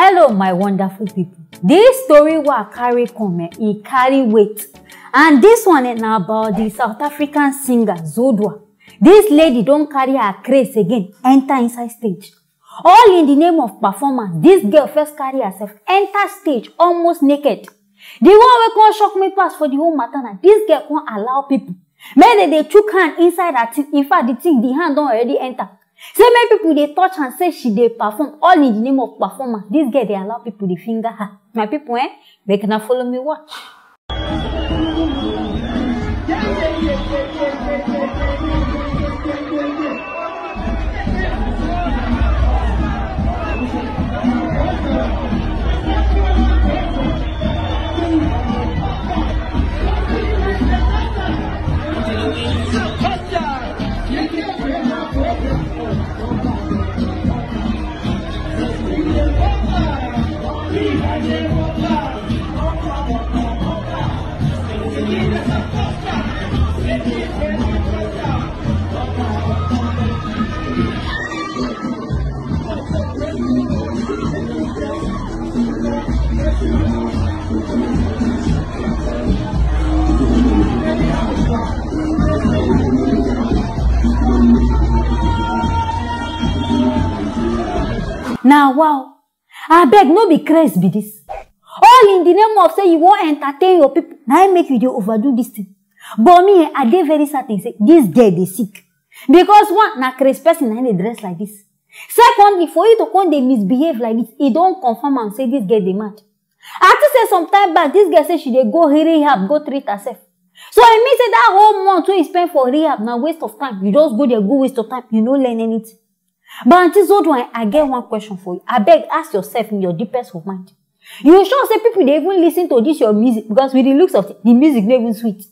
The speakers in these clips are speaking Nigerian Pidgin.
Hello, my wonderful people. This story will carry comment, it carry weight. And this one is now about the South African singer Zodwa. This lady don't carry her craze again, enter inside stage. All in the name of performance, this girl first carry herself, enter stage almost naked. The one wey come shock me pass for the whole matter now, this girl can't allow people. Maybe they took hand inside her thing. In fact, the hand don't already enter. Say many people they touch and say she they perform all in the name of performance. This girl they allow people to finger her. My people, they can follow me watch. Now, wow, I beg no be crazy be this. All in the name of say you won't entertain your people. Now I make you do overdo this thing. But me, I dey very certain say this girl they sick. Because one, na crazy person and they dress like this. Secondly, for you to come they misbehave like this, it don't confirm and say this girl they mad. After say some time back, this girl say she dey go rehab, go treat herself. So it means say that whole month when you spend for rehab now waste of time. You just go there, go waste of time. You don't learn anything. But Auntie Zodwa, I get one question for you. I beg, ask yourself in your deepest of mind. You sure say people they even listen to this your music because with the looks of it, the music not even sweet.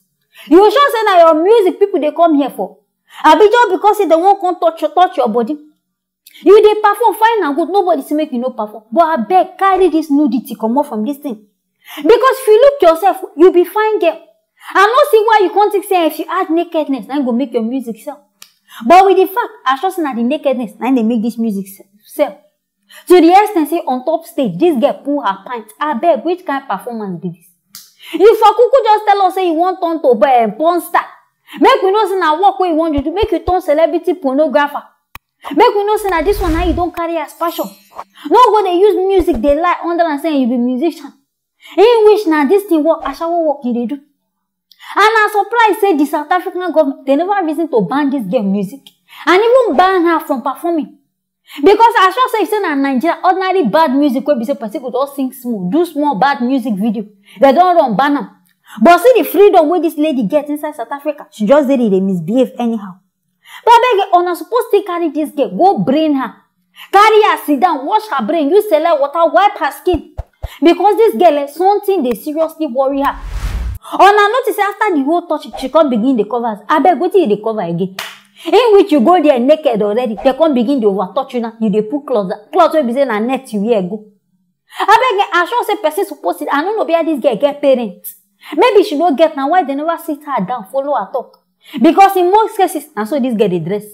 You sure say that your music people they come here for? I be just because they won't come touch your body. You they perform fine and good. Nobody say make you no perform. But I beg, carry this nudity come out from this thing. Because if you look yourself, you be fine girl. I don't see why you can't say if you add nakedness, then go make your music sell. But with the fact, I trust that the nakedness, now they make this music sell. To the extent, say on top stage, this girl pull her pants. I beg, which kind of performance be this? If Akuku just tell us, say you want turn to be a porn star, make we know say na work where you want to do, make you turn celebrity pornographer. Make we know say na this one now you don't carry as passion. No go they use music, they lie under and say you be musician. In which now this thing work, I shall work you they do. And I'm surprised say the South African government, they never reason to ban this girl music. And even ban her from performing. Because I sure say if say in Nigeria, ordinary bad music where be say person could all sing small, do small bad music video. They don't run ban them. But see the freedom where this lady gets inside South Africa, she just did it, they misbehave anyhow. But I beg you, not supposed to carry this girl, go brain her. Carry her, sit down, wash her brain, use select water, wipe her skin. Because this girl is something they seriously worry her. On a notice after the whole touch, she can't begin the covers. I beg, go to the cover again. In which you go there naked already, they can't begin to over touch you now. You they put clothes will be saying a net you wear go. I beg, I sure say person supposed to, I don't know where this girl get parents. Maybe she don't get now why they never sit her down, follow her talk. Because in most cases, and so this girl they dress.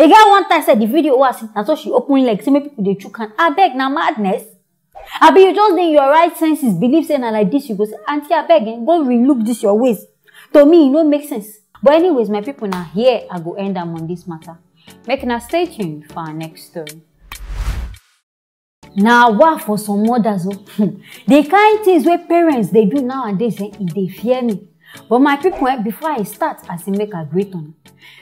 A girl one time said the video was and so she open legs, see me people they chook hand. I beg, now madness. I be you just in your right senses, believe saying like this, you go say, Auntie, I beg, go relook this your ways. To me, it don't make sense. But anyways, my people now here, I go end them on this matter. Make now stay tuned for our next story. Now, what for some mothers, the kind things where parents they do nowadays, they fear me. But my people, before I start, I say make a great on.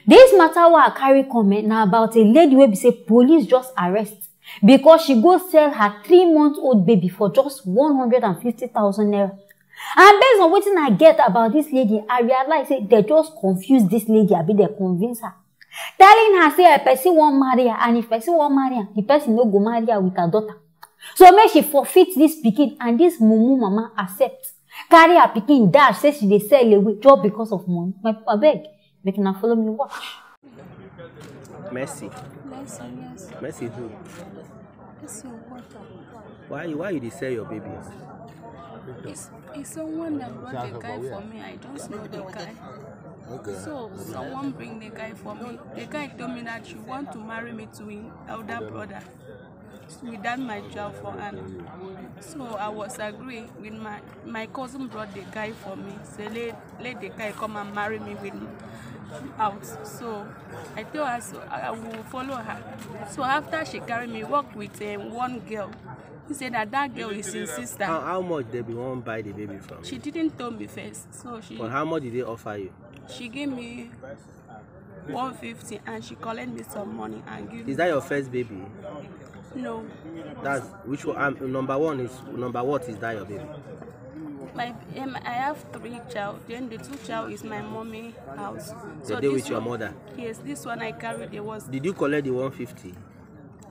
This matter what I carry comment now about a lady where be say police just arrest. Because she go sell her 3-month-old baby for just 150,000 naira. And based on what I get about this lady, I realize that they just confuse this lady a bit, they convince her. Telling her say a person won't marry her, and if person won't marry her, the person no go marry her with her daughter. So make she forfeit this pikin, and this mumu mama accept. Carry her pikin dash, say she dey sell away just because of money. My papa beg, make her follow me watch. Mercy. Mercy, yes. Mercy who? It's your water. Why you dey sell your baby? It's someone that brought the guy for me. I don't know the guy. Okay. So someone bring the guy for me. The guy told me that she want to marry me to his elder brother. without my child for hand. So I was agree with my cousin brought the guy for me. Say let the guy come and marry me with me out. So I told her so I will follow her. So after she carried me, worked with one girl. He said that girl is his sister. How much they be want buy the baby from? She didn't tell me first. So she. But how much did they offer you? She gave me 150 and she collected me some money and give. Is that your first baby? No. That's which one? Number one is number what is that your baby? I have 3 child. Then the 2 child is my mommy house. So they with your mother? Yes, this one I carried. It was. Did you collect the 150?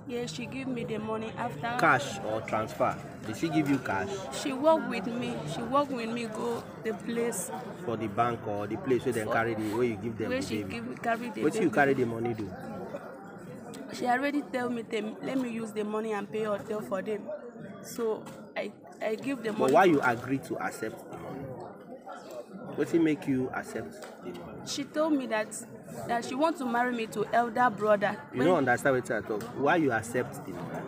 Yes, she gave me the money after. Cash or transfer? Did she give you cash? She worked with me. She worked with me go the place. For the bank or the place where they carry the where you give them where the she baby? Carry the What baby. you carry the money do? She already tell me let me use the money and pay hotel for them. So I give the money. But why you agree to accept the money? What did make you accept the money? She told me that she wants to marry me to elder brother. You don't understand what I talk. Why you accept the money?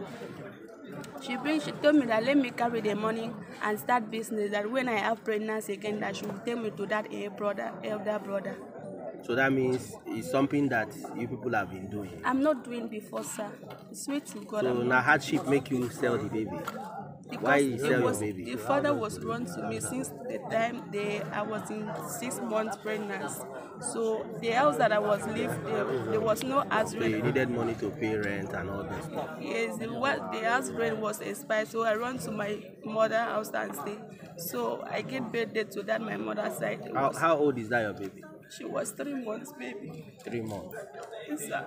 She told me that let me carry the money and start business. That when I have pregnancy again, that she will take me to that elder brother. So that means it's something that you people have been doing. I'm not doing before, sir. Sweet to God. So now hardship make you sell the baby. Because why you sell your baby? The father was run to me since the time I was in 6 months pregnancy. So the house that I was living, there was no house rent. So you needed money to pay rent and all that stuff. Yes, the house rent was expired, so I run to my mother's house and stay. So I get birthday to that my mother's side. How old is that your baby? She was 3 months, baby. 3 months. Yes, sir.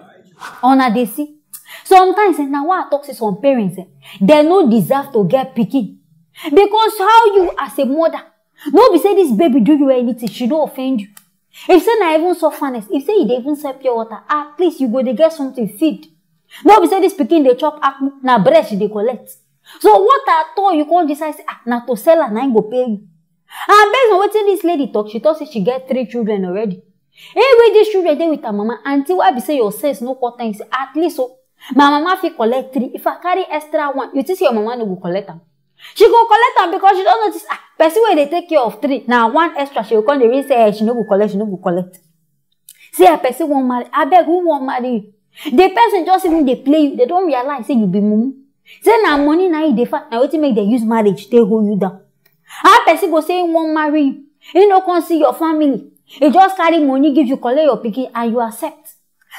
On a desi. Sometimes now what I talk to some parents, they no deserve to get picky. Because how you as a mother, no be say this baby do you anything, she don't offend you. If say na even softness, if say you even sell pure water, at least you go to get something to feed. No be say this pikin they chop akpu, na breast they collect. So what at all you can't decide say, na to sell her, na go pay you. And based on what this lady talk, she thought she get 3 children already. Anyway, these children they with her mama, until why be say your sense no quarter, you say at least so. My mama fit collect 3. If I carry extra 1, you think your mama no go collect them. She go collect them because she don't notice. Person where they take care of 3. Now 1 extra she will come. They will say she no go collect. She no go collect. See a person won't marry. I beg who won't marry you. The person just even they play you. They don't realize say you be mumu. Say now money now you defer. Now what make they use marriage? They hold you down. A person go say he won't marry you. You no come see your family. He just carry money give you collect your pikin and you accept.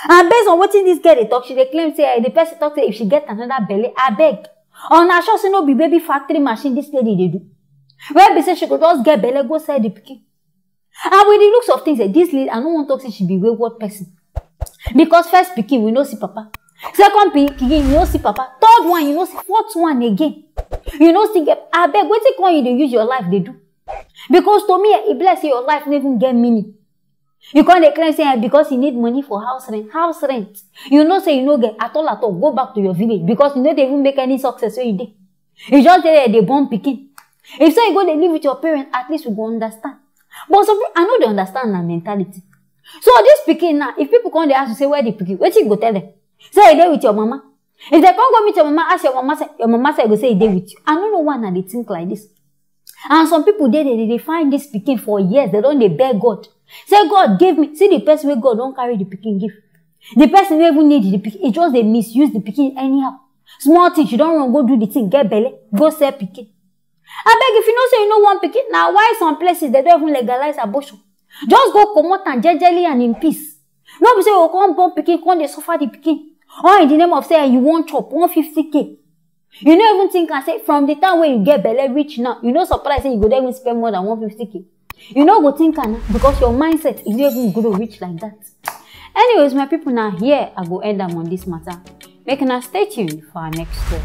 And based on what this girl they talk, she they claim say the person talk say if she get another belly, I beg. On a sure say no be baby factory machine this lady they do. Where be say she could just get belly go sell the pikin. And with the looks of things, this lady I don't want to talk say she be wayward person. Because first pikin we no see papa. Second pikin you no see papa. Third one you no see. Fourth one again. You no see get. I beg what when you they use your life they do. Because to me it bless your life never even get meaning. You can't declare saying because you need money for house rent. House rent. You know say you no get at all. Go back to your village because you don't even make any success where you did. You just say they born pikin. If so you go they live with your parents, at least you go understand. But some people I know they understand that mentality. So this pikin now, if people come they ask you say where the pikin, what you go tell them? Say you there with your mama. If they can't go meet your mama, ask your mama say go say you there with you. I don't know why now they think like this. And some people they find this pikin for years. They don't they beg God. Say God gave me. See the person where God don't carry the pikin give. The person who even need the pikin, it just they misuse the pikin anyhow. Small thing, you don't want to go do the thing, get belly, go sell pikin. I beg if you know say you know one pikin, now why some places they don't even legalize abortion? Just go come out and gently and in peace. No be say you come born pikin, come they suffer the pikin. Or in the name of say you won't chop 150K. You don't even think I say from the time when you get belly rich now, you know surprise say you go there even spend more than 150K. You know go think because your mindset is not even grow rich like that. Anyways, my people now here I go end them on this matter. Make us stay tuned for our next story.